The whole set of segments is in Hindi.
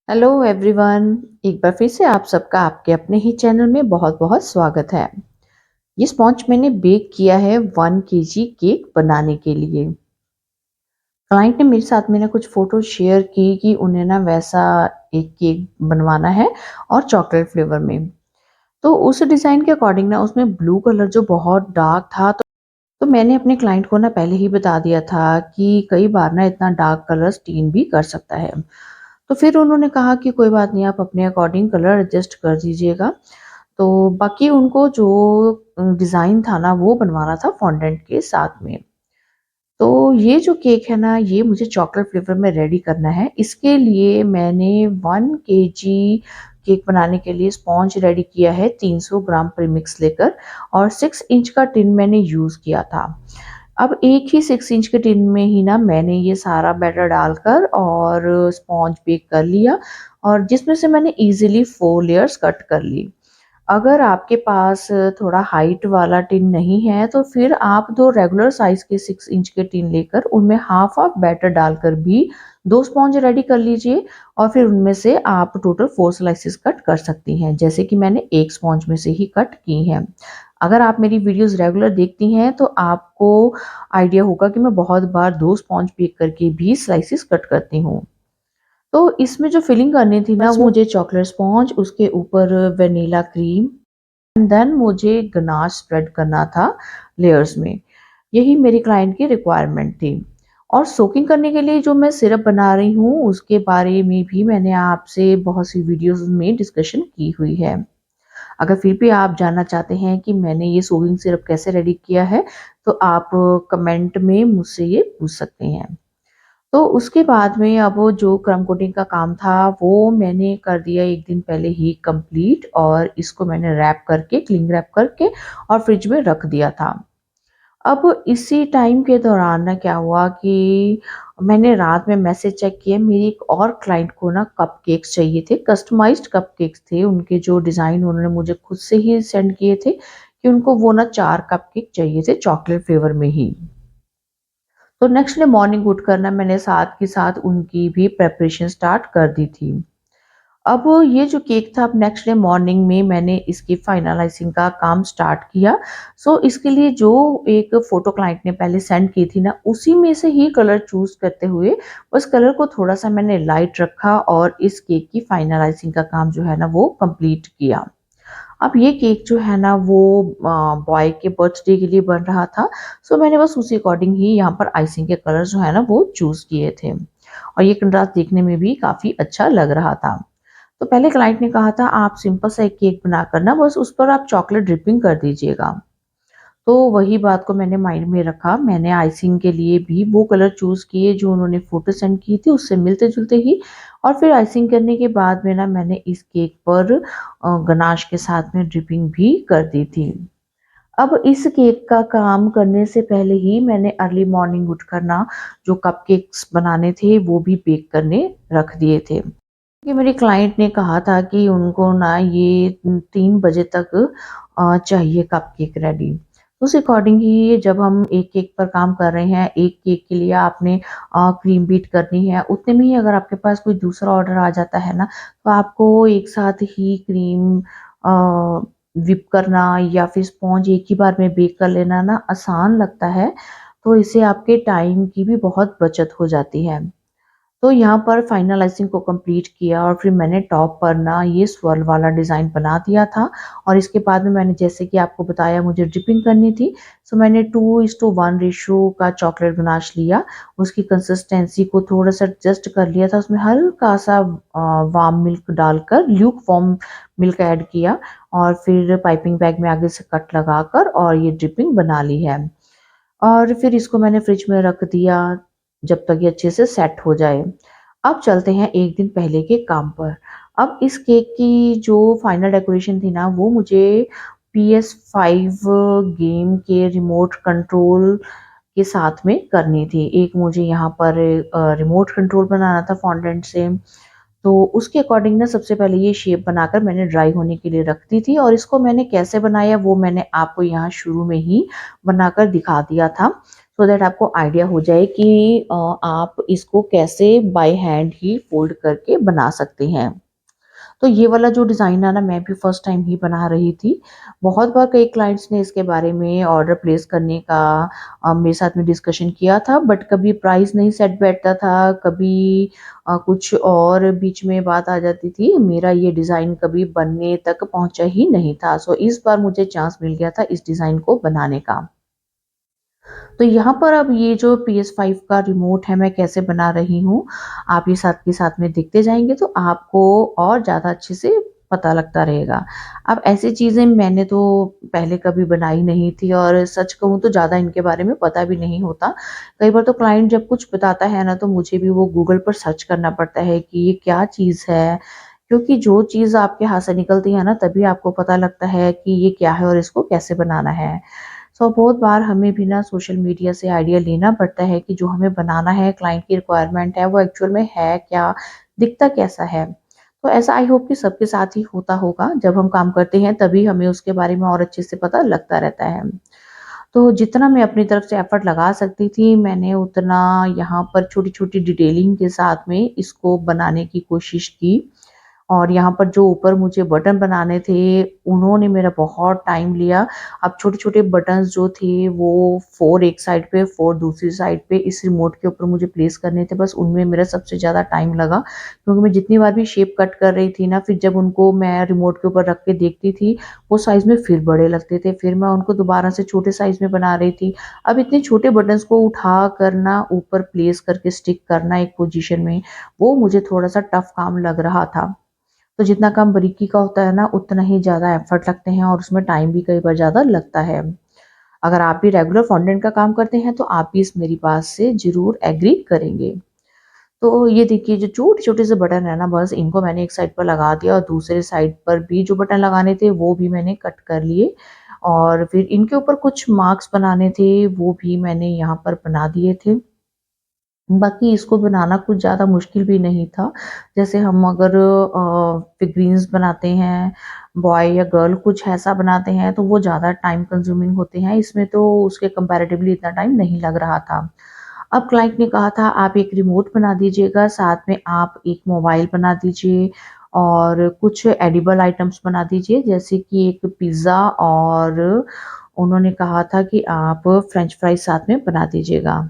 Hello everyone. एक बार फिर से आप सबका आपके अपने ही चैनल में बहुत बहुत स्वागत है। ये स्पॉन्ज मैंने बेक किया है 1 kg केक बनाने के लिए। क्लाइंट ने मेरे साथ में ना कुछ फोटो शेयर की कि उन्हें ना वैसा एक केक बनवाना है और चॉकलेट फ्लेवर में। तो उस डिज़ाइन के अकॉर्डिंग ना उसमें ब्लू कलर जो बहुत डार्क था, तो मैंने अपने क्लाइंट को ना पहले ही बता दिया था कि कई बार ना इतना डार्क कलर स्टेन भी कर सकता है। तो फिर उन्होंने कहा कि कोई बात नहीं, आप अपने अकॉर्डिंग कलर एडजस्ट कर दीजिएगा। तो बाकी उनको जो डिज़ाइन था ना वो बनवाना था फॉन्डेंट के साथ में। तो ये जो केक है ना ये मुझे चॉकलेट फ्लेवर में रेडी करना है। इसके लिए मैंने 1 kg केक बनाने के लिए स्पॉन्ज रेडी किया है 300 ग्राम प्रीमिक्स लेकर, और 6 इंच का टिन मैंने यूज़ किया था। अब एक ही 6 इंच के टिन में ही ना मैंने ये सारा बैटर डालकर और स्पॉन्ज बेक कर लिया, और जिसमें से मैंने इजीली 4 लेयर्स कट कर ली। अगर आपके पास थोड़ा हाइट वाला टिन नहीं है तो फिर आप 2 रेगुलर साइज़ के 6 इंच के टिन लेकर उनमें हाफ हाफ बैटर डालकर भी 2 स्पॉन्ज रेडी कर लीजिए, और फिर उनमें से आप टोटल 4 स्लाइसेस कट कर सकती हैं, जैसे कि मैंने एक स्पॉन्ज में से ही कट की हैं। अगर आप मेरी वीडियोस रेगुलर देखती हैं तो आपको आइडिया होगा कि मैं बहुत बार 2 स्पॉन्ज बेक करके भी स्लाइसेस कट करती हूँ। तो इसमें जो फिलिंग करनी थी ना, बस वो मुझे चॉकलेट स्पॉन्ज, उसके ऊपर वेनिला क्रीम, एंड देन मुझे गनाश स्प्रेड करना था लेयर्स में। यही मेरी क्लाइंट की रिक्वायरमेंट थी। और सोकिंग करने के लिए जो मैं सिरप बना रही हूँ उसके बारे में भी मैंने आपसे बहुत सी वीडियोस में डिस्कशन की हुई है। अगर फिर भी आप जानना चाहते हैं कि मैंने ये सोकिंग सिरप कैसे रेडी किया है, तो आप कमेंट में मुझसे ये पूछ सकते हैं। तो उसके बाद में अब वो जो क्रम कोटिंग का काम था वो मैंने कर दिया 1 दिन पहले ही कंप्लीट, और इसको मैंने रैप करके, क्लिंग रैप करके और फ्रिज में रख दिया था। अब इसी टाइम के दौरान ना क्या हुआ कि मैंने रात में मैसेज चेक किया, मेरी एक और क्लाइंट को ना कपकेक्स चाहिए थे, कस्टमाइज्ड कपकेक्स थे। उनके जो डिज़ाइन उन्होंने मुझे खुद से ही सेंड किए थे कि उनको वो ना 4 कपकेक चाहिए थे चॉकलेट फ्लेवर में ही। तो नेक्स्ट डे मॉर्निंग उठकर ना मैंने साथ के साथ उनकी भी प्रिपरेशन स्टार्ट कर दी थी। अब ये जो केक था, अब नेक्स्ट डे मॉर्निंग में मैंने इसकी फाइनलाइजिंग का काम स्टार्ट किया। सो इसके लिए जो एक फ़ोटो क्लाइंट ने पहले सेंड की थी ना, उसी में से ही कलर चूज़ करते हुए बस कलर को थोड़ा-सा मैंने लाइट रखा और इस केक की फाइनलाइजिंग का काम जो है ना वो कंप्लीट किया। अब ये केक जो है ना वो बॉय के बर्थडे के लिए बन रहा था। सो मैंने बस उसी अकॉर्डिंग ही यहाँ पर आइसिंग के कलर जो है ना वो चूज़ किए थे, और ये कंट्रास्ट देखने में भी काफ़ी अच्छा लग रहा था। तो पहले क्लाइंट ने कहा था आप सिंपल सा एक केक बनाकर ना बस उस पर आप चॉकलेट ड्रिपिंग कर दीजिएगा। तो वही बात को मैंने माइंड में रखा। मैंने आइसिंग के लिए भी वो कलर चूज़ किए जो उन्होंने फ़ोटो सेंड की थी उससे मिलते-जुलते ही, और फिर आइसिंग करने के बाद में ना मैंने इस केक पर गनाश के साथ में ड्रिपिंग भी कर दी थी। अब इस केक का काम करने से पहले ही मैंने अर्ली मॉर्निंग उठकर ना जो कपकेक्स बनाने थे वो भी बेक करने रख दिए थे। कि मेरे क्लाइंट ने कहा था कि उनको ना ये 3 बजे तक चाहिए कपकेक रेडी। उस अकॉर्डिंग ही जब हम एक केक पर काम कर रहे हैं, एक केक के लिए आपने क्रीम बीट करनी है, उतने में ही अगर आपके पास कोई दूसरा ऑर्डर आ जाता है ना, तो आपको एक साथ ही क्रीम व्हिप करना या फिर स्पॉन्ज एक ही बार में बेक कर लेना ना आसान लगता है, तो इससे आपके टाइम की भी बहुत बचत हो जाती है। तो यहाँ पर फाइनलाइज़िंग को कंप्लीट किया और फिर मैंने टॉप पर ना ये स्वर्ल वाला डिज़ाइन बना दिया था, और इसके बाद में मैंने जैसे कि आपको बताया मुझे ड्रिपिंग करनी थी, सो मैंने 2:1 रेशियो का चॉकलेट गनाश लिया। उसकी कंसिस्टेंसी को थोड़ा-सा एडजस्ट कर लिया था, उसमें हल्का-सा वार्म मिल्क डालकर ल्यूक वार्म मिल्क ऐड किया, और फिर पाइपिंग बैग में आगे से कट लगाकर और ये ड्रिपिंग बना ली है। और फिर इसको मैंने फ्रिज में रख दिया जब तक ये अच्छे से सेट हो जाए। अब चलते हैं 1 दिन पहले के काम पर। अब इस केक की जो फाइनल डेकोरेशन थी ना वो मुझे PS5 गेम के रिमोट कंट्रोल के साथ में करनी थी। एक मुझे यहाँ पर रिमोट कंट्रोल बनाना था फॉन्डेंट से। तो उसके अकॉर्डिंग ना सबसे पहले ये शेप बनाकर मैंने ड्राई होने के लिए रख दी थी, और इसको मैंने कैसे बनाया वो मैंने आपको यहाँ शुरू में ही बनाकर दिखा दिया था। सो दैट आपको आइडिया हो जाए कि आप इसको कैसे बाय हैंड ही फोल्ड करके बना सकते हैं। तो ये वाला जो डिज़ाइन है ना, मैं भी फर्स्ट टाइम ही बना रही थी। बहुत बार कई क्लाइंट्स ने इसके बारे में ऑर्डर प्लेस करने का मेरे साथ में डिस्कशन किया था, बट कभी प्राइस नहीं सेट बैठता था, कभी कुछ और बीच में बात आ जाती थी। मेरा ये डिज़ाइन कभी बनने तक पहुँचा ही नहीं था। सो इस बार मुझे चांस मिल गया था इस डिज़ाइन को बनाने का। तो यहाँ पर अब ये जो PS5 का रिमोट है मैं कैसे बना रही हूँ, आप ये साथ के साथ में देखते जाएँगे तो आपको और ज़्यादा अच्छे से पता लगता रहेगा। अब ऐसी चीज़ें मैंने तो पहले कभी बनाई नहीं थी और सच कहूँ तो ज़्यादा इनके बारे में पता भी नहीं होता। कई बार तो क्लाइंट जब कुछ बताता है ना, तो मुझे भी वो गूगल पर सर्च करना पड़ता है कि ये क्या चीज़ है? क्योंकि जो चीज़ आपके हाथ से निकलती है ना, तभी आपको पता लगता है कि ये क्या है और इसको कैसे बनाना है। सो बहुत बार हमें भी ना सोशल मीडिया से आइडिया लेना पड़ता है कि जो हमें बनाना है, क्लाइंट की रिक्वायरमेंट है, वो एक्चुअल में है क्या, दिखता कैसा है। तो ऐसा आई होप कि सबके साथ ही होता होगा, जब हम काम करते हैं तभी हमें उसके बारे में और अच्छे से पता लगता रहता है। तो जितना मैं अपनी तरफ से एफर्ट लगा सकती थी, मैंने उतना यहाँ पर छोटी-छोटी डिटेलिंग के साथ में इसको बनाने की कोशिश की। और यहाँ पर जो ऊपर मुझे बटन बनाने थे, उन्होंने मेरा बहुत टाइम लिया। अब छोटे-छोटे बटन्स जो थे वो 4 एक साइड पे, 4 दूसरी साइड पे इस रिमोट के ऊपर मुझे प्लेस करने थे, बस उनमें मेरा सबसे ज़्यादा टाइम लगा। क्योंकि मैं जितनी बार भी शेप कट कर रही थी ना, फिर जब उनको मैं रिमोट के ऊपर रख के देखती थी, वो साइज़ में फिर बड़े लगते थे, फिर मैं उनको दोबारा से छोटे साइज़ में बना रही थी। अब इतने छोटे बटन्स को उठा कर ना ऊपर प्लेस करके स्टिक करना एक पोज़ीशन में, वो मुझे थोड़ा-सा टफ काम लग रहा था। तो जितना काम बारीकी का होता है ना, उतना ही ज़्यादा एफर्ट लगते हैं और उसमें टाइम भी कई बार ज़्यादा लगता है। अगर आप भी रेगुलर फॉन्डेंट का काम करते हैं, तो आप भी इस मेरी बात से ज़रूर एग्री करेंगे। तो ये देखिए जो छोटे-छोटे से बटन है ना, बस इनको मैंने एक साइड पर लगा दिया और दूसरे साइड पर भी जो बटन लगाने थे, वो भी मैंने कट कर लिए और फिर इनके ऊपर कुछ मार्क्स बनाने थे, वो भी मैंने यहाँ पर बना दिए थे। बाकी इसको बनाना कुछ ज़्यादा मुश्किल भी नहीं था। जैसे हम अगर फिगरीन्स बनाते हैं, बॉय या गर्ल कुछ ऐसा बनाते हैं, तो वो ज़्यादा टाइम कंज्यूमिंग होते हैं। इसमें तो उसके कंपैरेटिवली इतना टाइम नहीं लग रहा था। अब क्लाइंट ने कहा था आप एक रिमोट बना दीजिएगा, साथ में आप एक मोबाइल बना दीजिए और कुछ एडिबल आइटम्स बना दीजिए, जैसे कि एक पिज़्ज़ा और उन्होंने कहा था कि आप फ्रेंच फ्राइज़ साथ में बना दीजिएगा।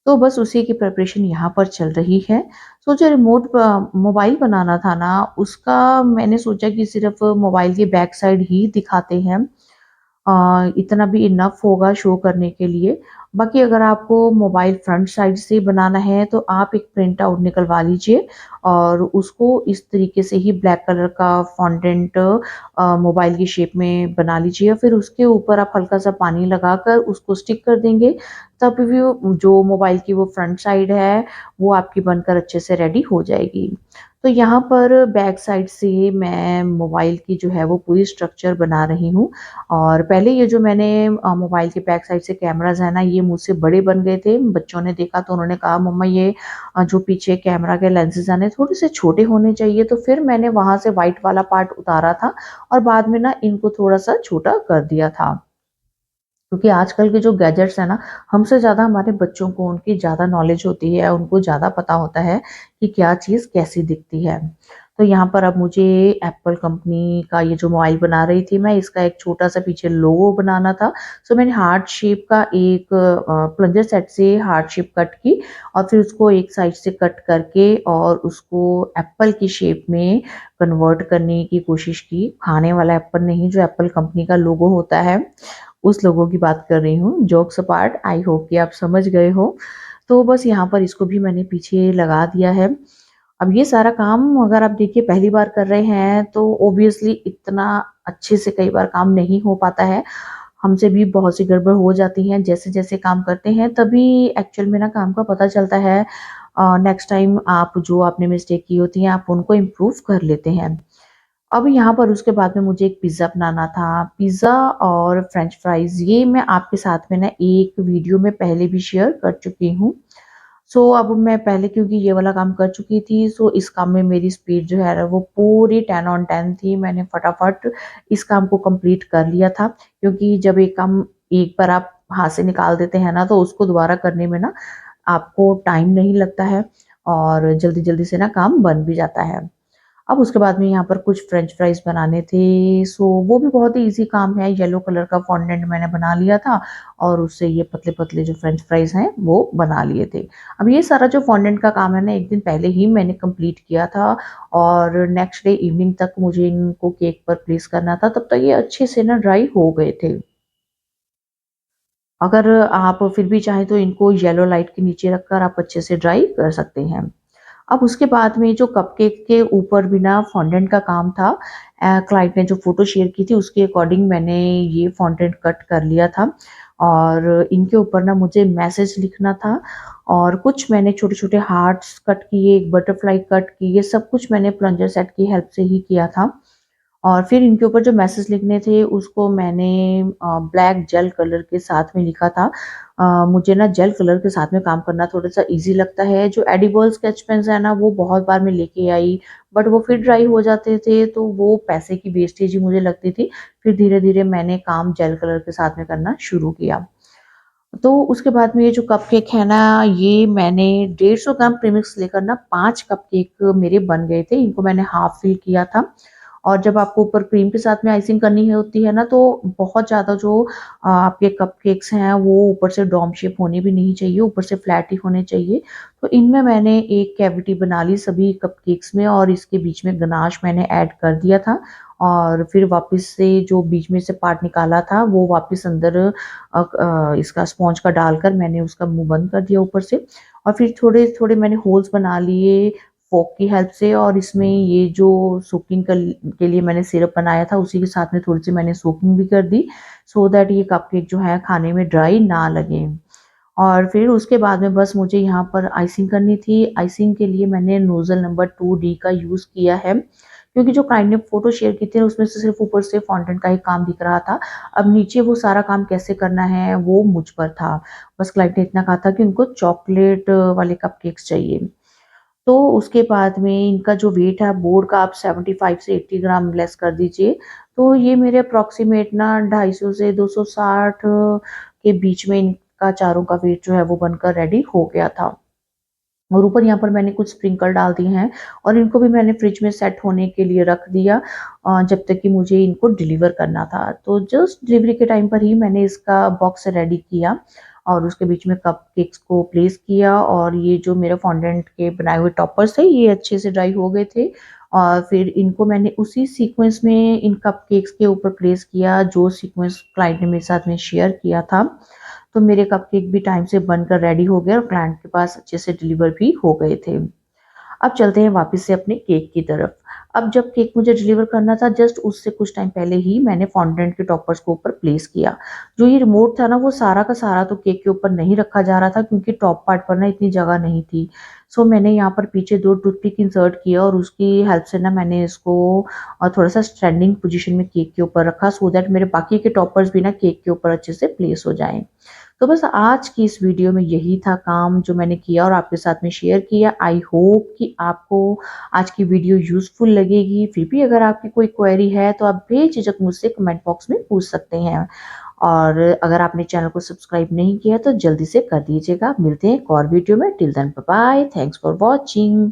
तो बस उसी की प्रिपरेशन यहाँ पर चल रही है। सो जो रिमोट मोबाइल बनाना था ना, उसका मैंने सोचा कि सिर्फ़ मोबाइल की बैक साइड ही दिखाते हैं। इतना भी इनफ होगा शो करने के लिए। बाकी अगर आपको मोबाइल फ्रंट साइड से बनाना है, तो आप एक प्रिंट आउट निकलवा लीजिए और उसको इस तरीके से ही ब्लैक कलर का फॉन्डेंट मोबाइल की शेप में बना लीजिए। फिर उसके ऊपर आप हल्का-सा पानी लगाकर उसको स्टिक कर देंगे, तब भी वो जो मोबाइल की वो फ्रंट साइड है, वो आपकी बनकर अच्छे से रेडी हो जाएगी। तो यहाँ पर बैक साइड से मैं मोबाइल की जो है वो पूरी स्ट्रक्चर बना रही हूँ। और पहले ये जो मैंने मोबाइल के बैक साइड से कैमराज़ है ना, ये मुझसे बड़े बन गए थे। बच्चों ने देखा तो उन्होंने कहा मम्मा ये जो पीछे कैमरा के लेंसेज़ हैं ना, थोड़े से छोटे होने चाहिए। तो फिर मैंने वहाँ से व्हाइट वाला पार्ट उतारा था और बाद में ना इनको थोड़ा-सा छोटा कर दिया था। क्योंकि आजकल के जो गैजेट्स हैं ना, हमसे ज़्यादा हमारे बच्चों को उनकी ज़्यादा नॉलेज होती है, उनको ज़्यादा पता होता है कि क्या चीज़ कैसी दिखती है। तो यहाँ पर अब मुझे एप्पल कंपनी का ये जो मोबाइल बना रही थी मैं, इसका एक छोटा-सा पीछे लोगो बनाना था। सो मैंने हार्ट शेप का एक प्लंजर सेट से हार्ट शेप कट की और फिर उसको एक साइड से कट करके और उसको एप्पल की शेप में कन्वर्ट करने की कोशिश की। खाने वाला एप्पल नहीं, जो एप्पल कंपनी का लोगो होता है, उस लोगों की बात कर रही हूँ। जोक्स अपार्ट, आई होप कि आप समझ गए हो। तो बस यहाँ पर इसको भी मैंने पीछे लगा दिया है। अब ये सारा काम अगर आप देखिए पहली बार कर रहे हैं, तो ऑब्वियसली इतना अच्छे से कई बार काम नहीं हो पाता है। हमसे भी बहुत सी गड़बड़ हो जाती है। जैसे-जैसे काम करते हैं तभी एक्चुअल में ना काम का पता चलता है। नेक्स्ट टाइम आप जो आपने मिस्टेक की होती है, आप उनको इम्प्रूव कर लेते हैं। अब यहाँ पर उसके बाद में मुझे एक पिज़्ज़ा बनाना था। पिज़्ज़ा और फ्रेंच फ्राइज़ ये मैं आपके साथ में ना एक वीडियो में पहले भी शेयर कर चुकी हूँ। सो अब मैं पहले क्योंकि ये वाला काम कर चुकी थी, सो इस काम में मेरी स्पीड जो है ना वो पूरी 10 ऑन 10 थी। मैंने फटाफट इस काम को कंप्लीट कर लिया था, क्योंकि जब एक काम एक बार आप हाथ से निकाल देते हैं ना, तो उसको दोबारा करने में ना आपको टाइम नहीं लगता है और जल्दी-जल्दी से ना काम बन भी जाता है। अब उसके बाद में यहाँ पर कुछ फ्रेंच फ्राइज़ बनाने थे, सो वो भी बहुत ही ईज़ी काम है। येलो कलर का फॉन्डेंट मैंने बना लिया था और उससे ये पतले-पतले जो फ्रेंच फ्राइज़ हैं, वो बना लिए थे। अब ये सारा जो फॉन्डेंट का काम है ना, 1 दिन पहले ही मैंने कंप्लीट किया था और नेक्स्ट डे इवनिंग तक मुझे इनको केक पर प्लेस करना था, तब तक ये अच्छे से ना ड्राई हो गए थे। अगर आप फिर भी चाहें तो इनको येलो लाइट के नीचे रखकर आप अच्छे से ड्राई कर सकते हैं। अब उसके बाद में जो कपकेक के ऊपर भी ना फॉन्डेंट का काम था, क्लाइंट ने जो फ़ोटो शेयर की थी उसके अकॉर्डिंग मैंने ये फॉन्डेंट कट कर लिया था और इनके ऊपर ना मुझे मैसेज लिखना था और कुछ मैंने छोटे-छोटे हार्ट्स कट किए, एक बटरफ्लाई कट की, ये सब कुछ मैंने प्लंजर सेट की हेल्प से ही किया था। और फिर इनके ऊपर जो मैसेज लिखने थे उसको मैंने ब्लैक जेल कलर के साथ में लिखा था। मुझे ना जेल कलर के साथ में काम करना थोड़ा-सा ईज़ी लगता है। जो एडिबल स्केच पेन्स है ना वो बहुत बार मैं लेके आई, बट वो फिर ड्राई हो जाते थे, तो वो पैसे की वेस्टेज ही मुझे लगती थी। फिर धीरे-धीरे मैंने काम जेल कलर के साथ में करना शुरू किया। तो उसके बाद में ये जो कपकेक है ना, ये मैंने 150 ग्राम प्रीमिक्स लेकर ना 5 कपकेक मेरे बन गए थे। इनको मैंने हाफ फिल किया था और जब आपको ऊपर क्रीम के साथ में आइसिंग करनी है होती है ना, तो बहुत ज़्यादा जो आपके कपकेक्स हैं, वो ऊपर से डोम शेप होने भी नहीं चाहिए, ऊपर से फ्लैट ही होने चाहिए। तो इनमें मैंने एक कैविटी बना ली सभी कपकेक्स में और इसके बीच में गनाश मैंने ऐड कर दिया था और फिर वापस से जो बीच में से पार्ट निकाला था, वो वापस अंदर इसका स्पॉन्ज का डालकर मैंने उसका मुँह बंद कर दिया ऊपर से और फिर थोड़े-थोड़े मैंने होल्स बना लिए फ़ोक की हेल्प से और इसमें ये जो सोकिंग के लिए मैंने सिरप बनाया था, उसी के साथ में थोड़ी-सी मैंने सोकिंग भी कर दी, सो दैट ये कपकेक जो है खाने में ड्राई ना लगे। और फिर उसके बाद में बस मुझे यहाँ पर आइसिंग करनी थी। आइसिंग के लिए मैंने नोज़ल नंबर 2D का यूज़ किया है, क्योंकि जो क्लाइंट ने फ़ोटो शेयर की थी उसमें से सिर्फ़ ऊपर से फॉन्टेंट का ही काम दिख रहा था। अब नीचे वो सारा काम कैसे करना है वो मुझ पर था। बस क्लाइंट ने इतना कहा था कि उनको चॉकलेट वाले कपकेक्स चाहिए। तो उसके बाद में इनका जो वेट है बोर्ड का आप 75 से 80 ग्राम लेस कर दीजिए। तो ये मेरे अप्रॉक्सिमेट ना 250 से 260 के बीच में इनका चारों का वेट जो है वो बनकर रेडी हो गया था। और ऊपर यहाँ पर मैंने कुछ स्प्रिंकल डाल दिए हैं और इनको भी मैंने फ्रिज में सेट होने के लिए रख दिया जब तक कि मुझे इनको डिलीवर करना था। तो जस्ट डिलीवरी के टाइम पर ही मैंने इसका बॉक्स रेडी किया और उसके बीच में कपकेक्स को प्लेस किया और ये जो मेरे फॉन्डेंट के बनाए हुए टॉपर्स थे ये अच्छे से ड्राई हो गए थे और फिर इनको मैंने उसी सीक्वेंस में इन कपकेक्स के ऊपर प्लेस किया जो सीक्वेंस क्लाइंट ने मेरे साथ में शेयर किया था। तो मेरे कपकेक भी टाइम से बनकर रेडी हो गए और क्लाइंट के पास अच्छे से डिलीवर भी हो गए थे। अब चलते हैं वापस से अपने केक की तरफ। अब जब केक मुझे डिलीवर करना था जस्ट उससे कुछ टाइम पहले ही मैंने फॉन्डेंट के टॉपर्स को ऊपर प्लेस किया। जो ये रिमोट था ना वो सारा का सारा तो केक के ऊपर नहीं रखा जा रहा था क्योंकि टॉप पार्ट पर ना इतनी जगह नहीं थी। सो मैंने यहाँ पर पीछे 2 टूथपिक इंसर्ट किया और उसकी हेल्प से ना मैंने इसको थोड़ा-सा स्टैंडिंग पोज़ीशन में केक के ऊपर रखा सो दैट मेरे बाकी के टॉपर्स भी ना केक के ऊपर अच्छे से प्लेस हो जाएँ। तो बस आज की इस वीडियो में यही था काम जो मैंने किया और आपके साथ में शेयर किया। आई होप कि आपको आज की वीडियो यूज़फुल लगेगी। फिर भी अगर आपकी कोई क्वेरी है तो आप बेझिझक मुझसे कमेंट बॉक्स में पूछ सकते हैं। और अगर आपने चैनल को सब्सक्राइब नहीं किया तो जल्दी से कर दीजिएगा। मिलते हैं एक और वीडियो में। Till then bye bye. Thanks for watching.